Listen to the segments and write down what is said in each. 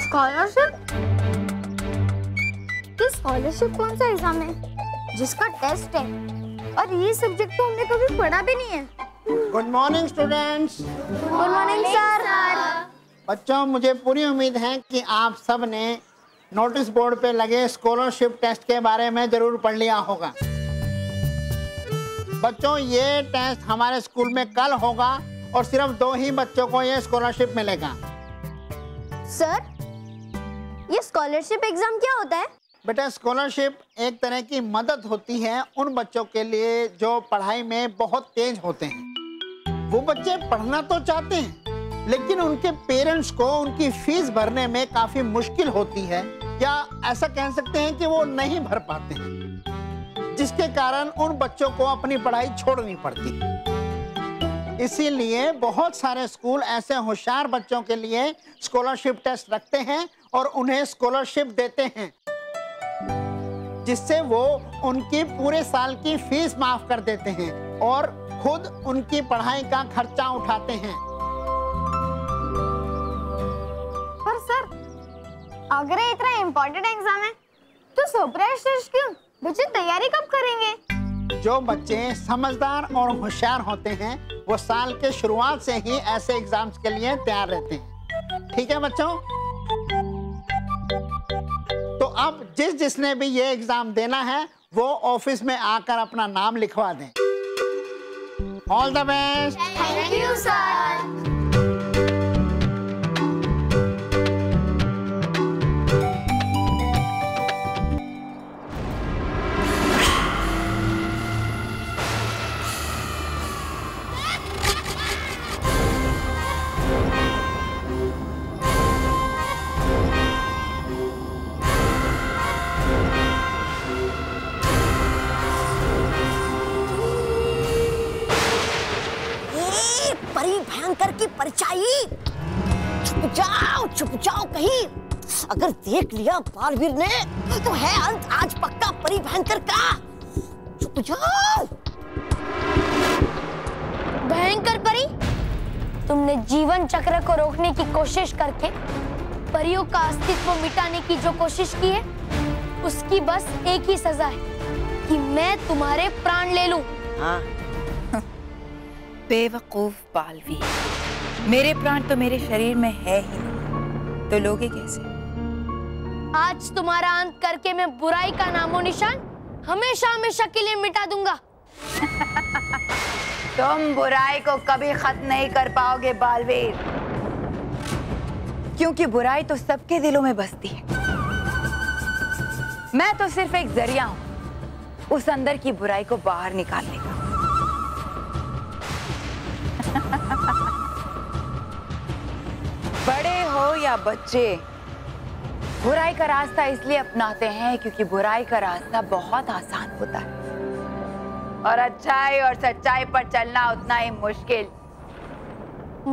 Scholarship? ये scholarship कौन सा एग्जाम है जिसका टेस्ट है और ये सब्जेक्ट तो हमने कभी पढ़ा भी नहीं है। Good morning students. Good morning sir. बच्चों, मुझे पूरी उम्मीद है कि आप सब ने नोटिस बोर्ड पे लगे स्कॉलरशिप टेस्ट के बारे में जरूर पढ़ लिया होगा। बच्चों, ये टेस्ट हमारे स्कूल में कल होगा और सिर्फ 2 ही बच्चों को ये स्कॉलरशिप मिलेगा। सर, ये स्कॉलरशिप एग्जाम क्या होता है? बेटा, स्कॉलरशिप एक तरह की मदद होती है उन बच्चों के लिए जो पढ़ाई में बहुत तेज होते हैं। वो बच्चे पढ़ना तो चाहते हैं लेकिन उनके पेरेंट्स को उनकी फीस भरने में काफी मुश्किल होती है, या ऐसा कह सकते हैं कि वो नहीं भर पाते हैं, जिसके कारण उन बच्चों को अपनी पढ़ाई छोड़नी पड़ती। इसीलिए बहुत सारे स्कूल ऐसे होशियार बच्चों के लिए स्कॉलरशिप टेस्ट रखते हैं और उन्हें स्कॉलरशिप देते हैं, जिससे वो उनकी पूरे साल की फीस माफ कर देते हैं और खुद उनकी पढ़ाई का खर्चा उठाते हैं। पर सर, अगर ये इतना इम्पोर्टेंट एग्जाम है तो सरप्राइज टेस्ट क्यों? बच्चे तैयारी कब करेंगे? जो बच्चे समझदार और होशियार होते हैं वो साल के शुरुआत से ही ऐसे एग्जाम्स के लिए तैयार रहते हैं। ठीक है बच्चों? तो अब जिसने भी ये एग्जाम देना है वो ऑफिस में आकर अपना नाम लिखवा दें। All the best. Thank you sir. भयंकर की परछाई, छुप जाओ कहीं। अगर देख लिया बालवीर ने तो है अंत आज पक्का परी भयंकर का। छुप जाओ। भयंकर परी, तुमने जीवन चक्र को रोकने की कोशिश करके परियों का अस्तित्व मिटाने की जो कोशिश की है उसकी बस एक ही सजा है कि मैं तुम्हारे प्राण ले लूं। हाँ। बेवकूफ बालवीर, मेरे प्राण तो मेरे शरीर में है ही नहीं, तो लोगे कैसे? आज तुम्हारा अंत करके मैं बुराई का नामो निशान हमेशा हमेशा के लिए मिटा दूंगा। तुम बुराई को कभी खत्म नहीं कर पाओगे बालवीर, क्योंकि बुराई तो सबके दिलों में बसती है। मैं तो सिर्फ एक जरिया हूं उस अंदर की बुराई को बाहर निकालने का। बड़े हो या बच्चे, बुराई का रास्ता इसलिए अपनाते हैं क्योंकि बुराई का रास्ता बहुत आसान होता है और अच्छाई और सच्चाई पर चलना उतना ही मुश्किल।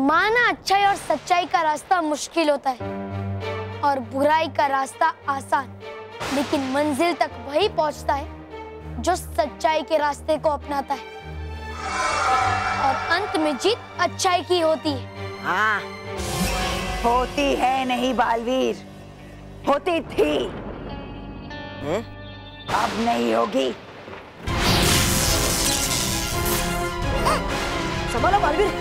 माना अच्छाई और सच्चाई का रास्ता मुश्किल होता है और बुराई का रास्ता आसान, लेकिन मंजिल तक वही पहुंचता है जो सच्चाई के रास्ते को अपनाता है और अंत में जीत अच्छाई की होती है। हाँ, होती है नहीं बालवीर, होती थी। अब नहीं होगी। संभालो बालवीर।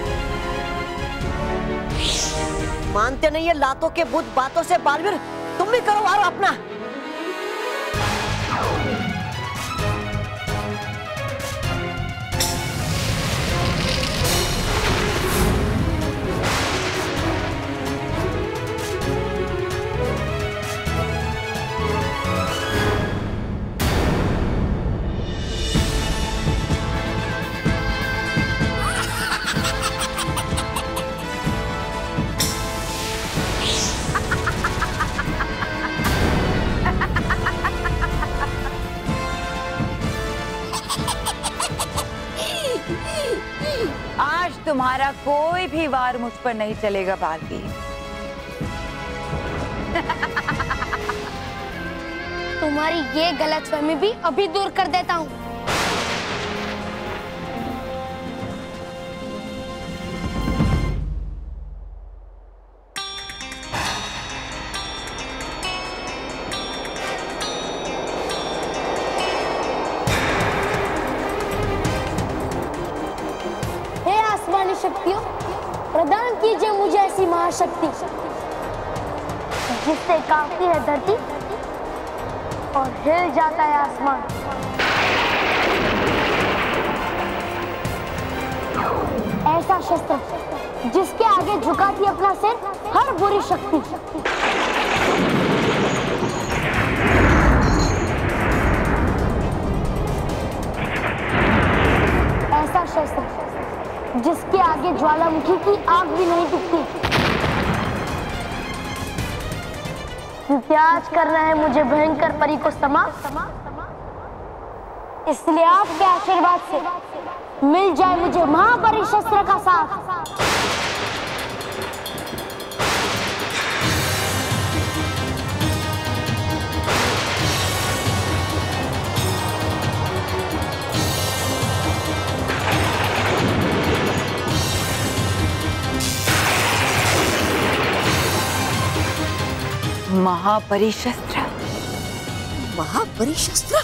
मानते नहीं है लातों के भूत बातों से बालवीर, तुम भी करो वारो अपना। तुम्हारा कोई भी वार मुझ पर नहीं चलेगा बालवीर। तुम्हारी ये गलतफहमी भी अभी दूर कर देता हूँ। प्रदान कीजिए मुझे ऐसी महाशक्ति जिससे कांपती है धरती और हिल जाता है आसमान। ऐसा शस्त्र जिसके आगे झुकाती अपना सिर हर बुरी शक्ति। ऐसा शस्त्र जिसके आगे ज्वालामुखी की आग भी नहीं टिकती। क्योंकि आज करना है मुझे भयंकर परी को समाप्त, इसलिए आपके आशीर्वाद से मिल जाए मुझे महापरी शस्त्र का साथ। महापरिशस्त्र। महापरिशस्त्र?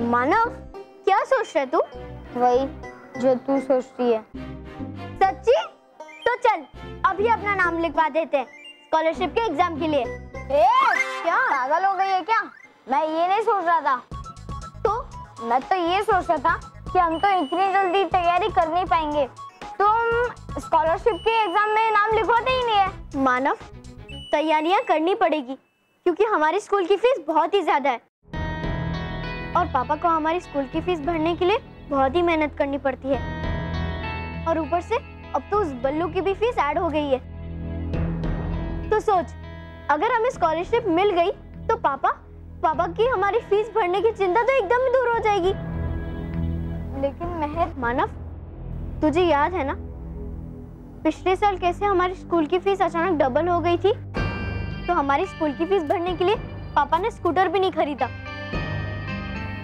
मानव, क्या सोच रहे तू? वही जो तू सोचती है। सच्ची? तो चल अभी अपना नाम लिखवा देते हैं स्कॉलरशिप के एग्जाम के लिए। क्या पागल हो गई है क्या? मैं ये नहीं सोच रहा था। तो मैं तो ये सोच रहा था कि हम तो इतनी जल्दी तैयारी कर नहीं पाएंगे, तो हम स्कॉलरशिप के एग्जाम में नाम लिखवाते ही नहीं है। मानव, तैयारियां करनी पड़ेगी क्योंकि हमारी स्कूल की फीस बहुत ही ज्यादा है और पापा को हमारी स्कूल की फीस भरने के लिए बहुत ही मेहनत करनी पड़ती है और ऊपर से अब तो उस बल्लू की भी फीस ऐड हो गई है। तो सोच, अगर हमें स्कॉलरशिप मिल गई तो पापा की हमारी फीस भरने की चिंता तो एकदम ही दूर हो जाएगी। लेकिन मेहर, मानव, तुझे याद है ना पिछले साल कैसे हमारी स्कूल की फीस अचानक डबल हो गई थी? तो हमारी स्कूल की फीस भरने के लिए पापा ने स्कूटर भी नहीं खरीदा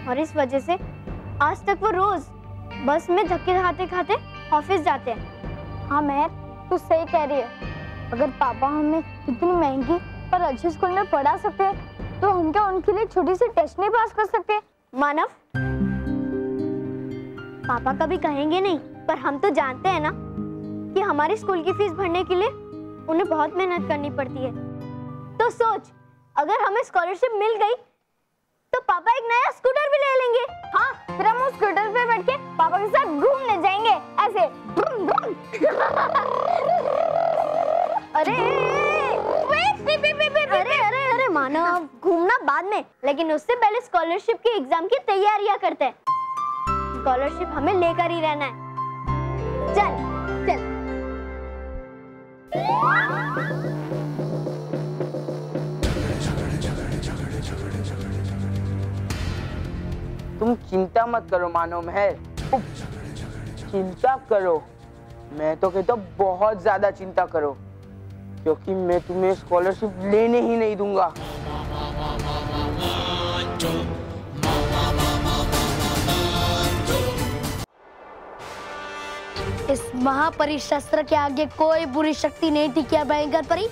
और इस वजह से आज तक वो रोज बस में धक्के खाते खाते ऑफिस जाते हैं। हाँ मेहर, तू सही कह रही है। अगर पापा हमें इतनी महंगी और अच्छे स्कूल में पढ़ा सकते हैं तो हम क्या उनके लिए छोटी सी टेस्ट नहीं पास कर सकते? मानव, पापा कभी कहेंगे नहीं, पर हम तो जानते हैं ना कि हमारी स्कूल की फीस भरने के लिए उन्हें बहुत मेहनत करनी पड़ती है। तो सोच, अगर हमें स्कॉलरशिप मिल गई तो पापा एक नया स्कूटर भी ले लेंगे। हाँ, फिर हम उस स्कूटर पे बैठ के पापा के साथ घूमने जाएंगे, ऐसे घूम घूम। अरे मानव, घूमना बाद में, लेकिन उससे पहले स्कॉलरशिप के एग्जाम की तैयारियां करते हैं। स्कॉलरशिप हमें लेकर ही रहना है। चल चल। तुम चिंता मत करो मानो महर, चिंता करो, मैं तो कहता हूँ बहुत ज्यादा चिंता करो, क्योंकि मैं तुम्हें स्कॉलरशिप लेने ही नहीं दूंगा। इस महापरी शस्त्र के आगे कोई बुरी शक्ति नहीं टिकी है भयंकर परी।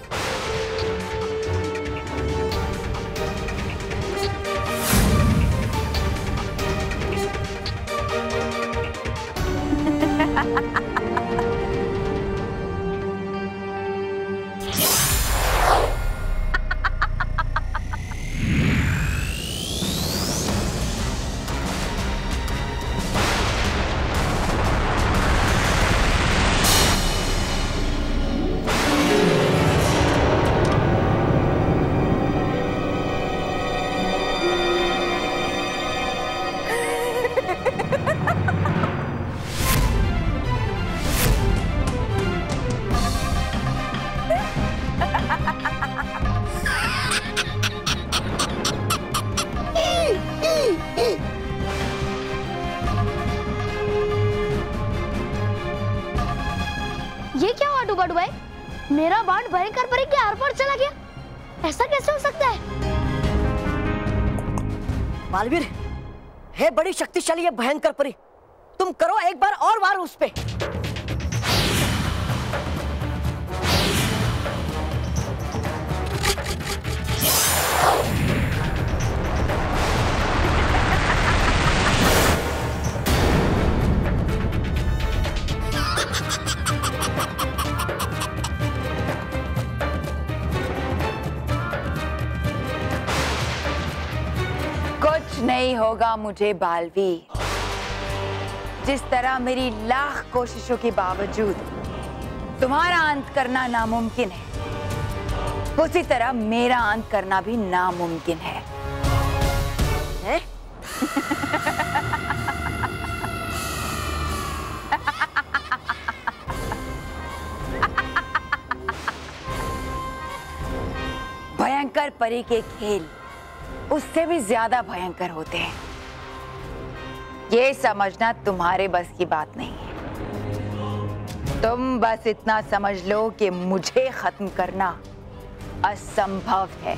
ये क्या हुआ डुबा डुबाई? मेरा बाण भयंकर परी के आर पार चला गया, ऐसा कैसे हो सकता है? बालवीर, है बड़ी शक्तिशाली है भयंकर परी, तुम करो एक बार और वार उस पे। कुछ नहीं होगा मुझे बालवी। जिस तरह मेरी लाख कोशिशों के बावजूद तुम्हारा अंत करना नामुमकिन है, उसी तरह मेरा अंत करना भी नामुमकिन है। भयंकर परी के खेल उससे भी ज्यादा भयंकर होते हैं। ये समझना तुम्हारे बस की बात नहीं है। तुम बस इतना समझ लो कि मुझे खत्म करना असंभव है।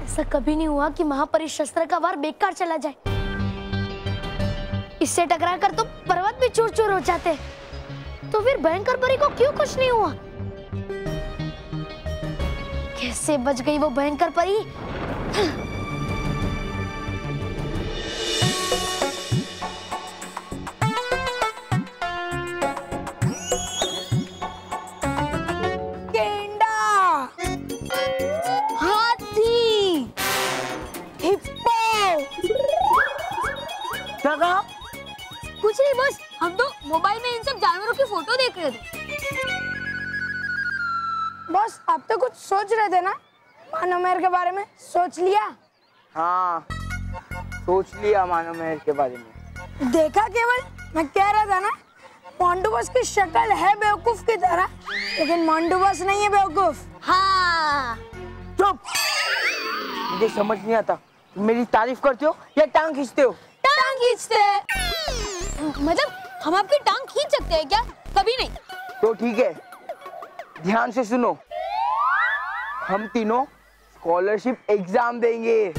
ऐसा कभी नहीं हुआ कि महापरी शस्त्र का वार बेकार चला जाए। इससे टकरा कर तो पर्वत भी चूर चूर हो जाते। तो फिर भयंकर परी को क्यों कुछ नहीं हुआ? कैसे बच गई वो भयंकर परी? क्या कहा? कुछ नहीं बस, हम तो मोबाइल में इन सब जानवरों की फोटो देख रहे थे। बॉस, आप तो कुछ सोच रहे थे ना मानव मेहर के बारे में? सोच लिया? हाँ, सोच लिया मानव मेहर के बारे में। देखा केवल, मैं कह रहा था ना, मोंटू बॉस की शक्ल है बेवकूफ की तरह, लेकिन मोंटू बॉस नहीं है बेवकूफ। हाँ। चुप! मुझे समझ नहीं आता, तुम मेरी तारीफ करते हो या टांग खींचते हो? टांग खींचते हैं। मतलब हम आपकी टांग खींच सकते हैं क्या? कभी नहीं। तो ठीक है, ध्यान से सुनो। हम तीनों स्कॉलरशिप एग्जाम देंगे।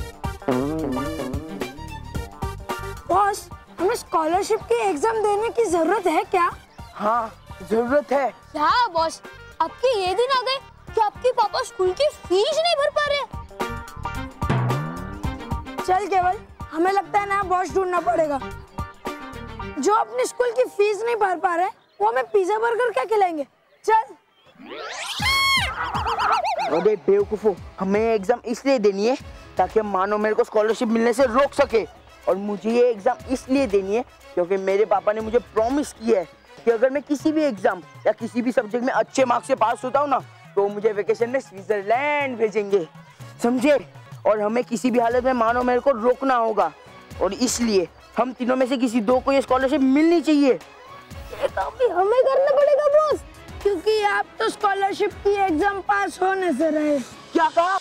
बॉस, हमें स्कॉलरशिप की एग्जाम देने की जरूरत है क्या? हाँ, जरूरत है। क्या बॉस, आपके ये दिन आ गए कि आपके पापा स्कूल की फीस नहीं भर पा रहे? चल केवल, हमें लगता है नया बॉस ढूंढना पड़ेगा। जो अपने स्कूल की फीस नहीं भर पा रहे, वो हमें पिज्जा बर्गर क्या खिलाएंगे? चल। अरे बेवकूफो, हमें एग्जाम इसलिए देनी है ताकि मानो मेरे को स्कॉलरशिप मिलने से रोक सके। और मुझे ये एग्जाम इसलिए देनी है क्योंकि मेरे पापा ने मुझे प्रॉमिस किया है कि अगर मैं किसी भी एग्जाम या किसी भी सब्जेक्ट में अच्छे मार्क्स से पास होता हूँ ना, तो मुझे वेकेशन में स्विट्जरलैंड भेजेंगे, समझे? और हमें किसी भी हालत में मानो मेरे को रोकना होगा, और इसलिए हम तीनों में से किसी दो को ये स्कॉलरशिप मिलनी चाहिए। ये काम भी हमें करना पड़ेगा बॉस, क्योंकि आप तो स्कॉलरशिप की एग्जाम पास होने से रहे। क्या कहा?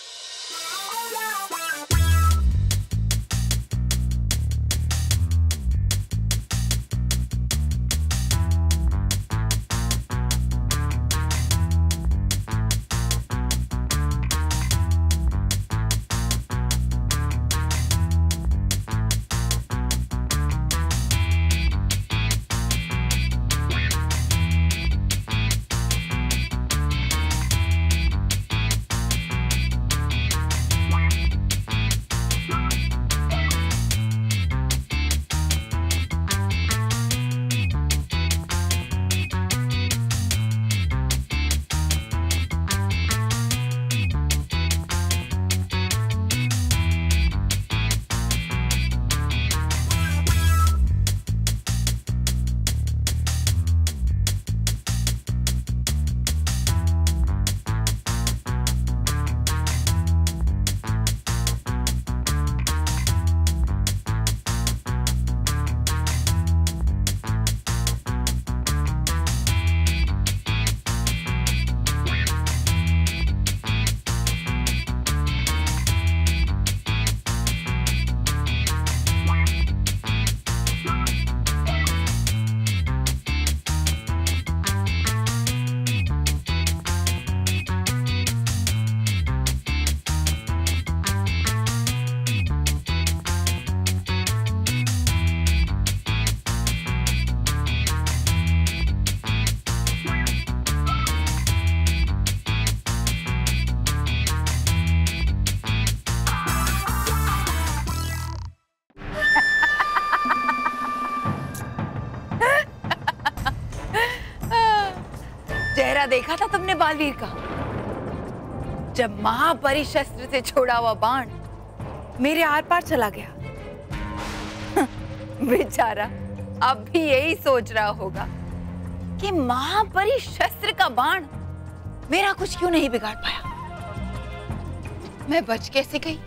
बालवीर का। जब महापरी शस्त्र से छोड़ा हुआ बाण मेरे आर पार चला गया। बेचारा अब भी यही सोच रहा होगा कि महापरी शस्त्र का बाण मेरा कुछ क्यों नहीं बिगाड़ पाया। मैं बच कैसे गई?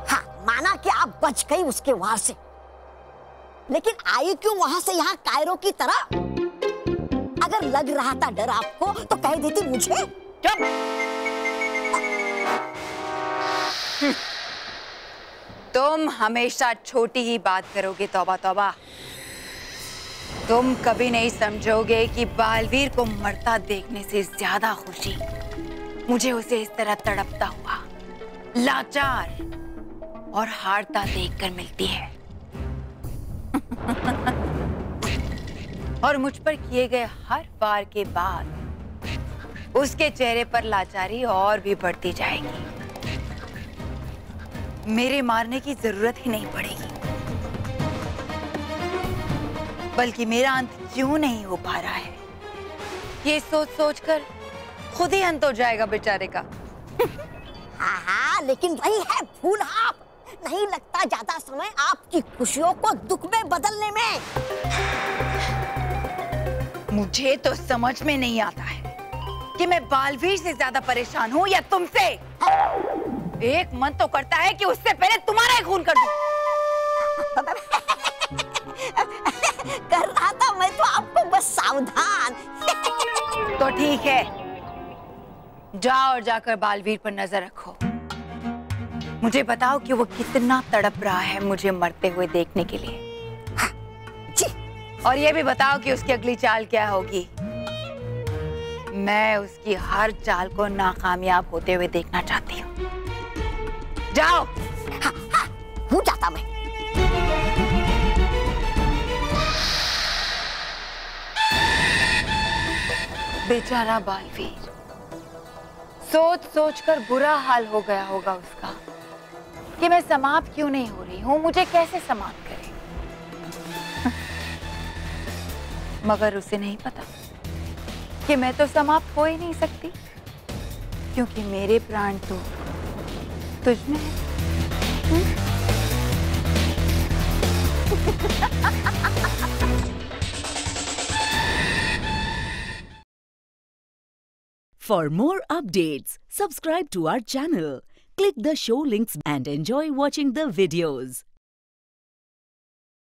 हाँ, माना कि आप बच गई उसके वार से, लेकिन आई क्यों वहां से यहाँ कायरों की तरह? अगर लग रहा था डर आपको तो कह देती मुझे। चुप! तुम हमेशा छोटी ही बात करोगे तौबा तौबा। तुम कभी नहीं समझोगे कि बालवीर को मरता देखने से ज्यादा खुशी मुझे उसे इस तरह तड़पता हुआ, लाचार और हारता देखकर मिलती है। और मुझ पर किए गए हर वार के बाद उसके चेहरे पर लाचारी और भी बढ़ती जाएगी। मेरे मारने की जरूरत ही नहीं पड़ेगी, बल्कि मेरा अंत क्यों नहीं हो पा रहा है ये सोच सोचकर खुद ही अंत हो जाएगा बेचारे का। हाँ, लेकिन वही है फूल आप। नहीं लगता ज्यादा समय आपकी खुशियों को दुख में बदलने में। मुझे तो समझ में नहीं आता है कि मैं बालवीर से ज्यादा परेशान हूँ या तुमसे। एक मन तो करता है कि उससे पहले तुम्हारा ही खून कर दूं। कर रहा था मैं तो आपको बस सावधान। तो ठीक है, जाओ और जाकर बालवीर पर नजर रखो। मुझे बताओ कि वो कितना तड़प रहा है मुझे मरते हुए देखने के लिए। जी। और ये भी बताओ कि उसकी अगली चाल क्या होगी। मैं उसकी हर चाल को नाकामयाब होते हुए देखना चाहती हूँ। जाओ। हाँ, हाँ, हूँ जाता मैं। बेचारा बालवीर, सोच सोच कर बुरा हाल हो गया होगा उसका कि मैं समाप्त क्यों नहीं हो रही हूँ, मुझे कैसे समाप्त करे। मगर उसे नहीं पता कि मैं तो समाप्त हो ही नहीं सकती, क्योंकि मेरे प्राण तो तुझ में है। For more updates, subscribe to our channel, click the show links and enjoy watching the videos.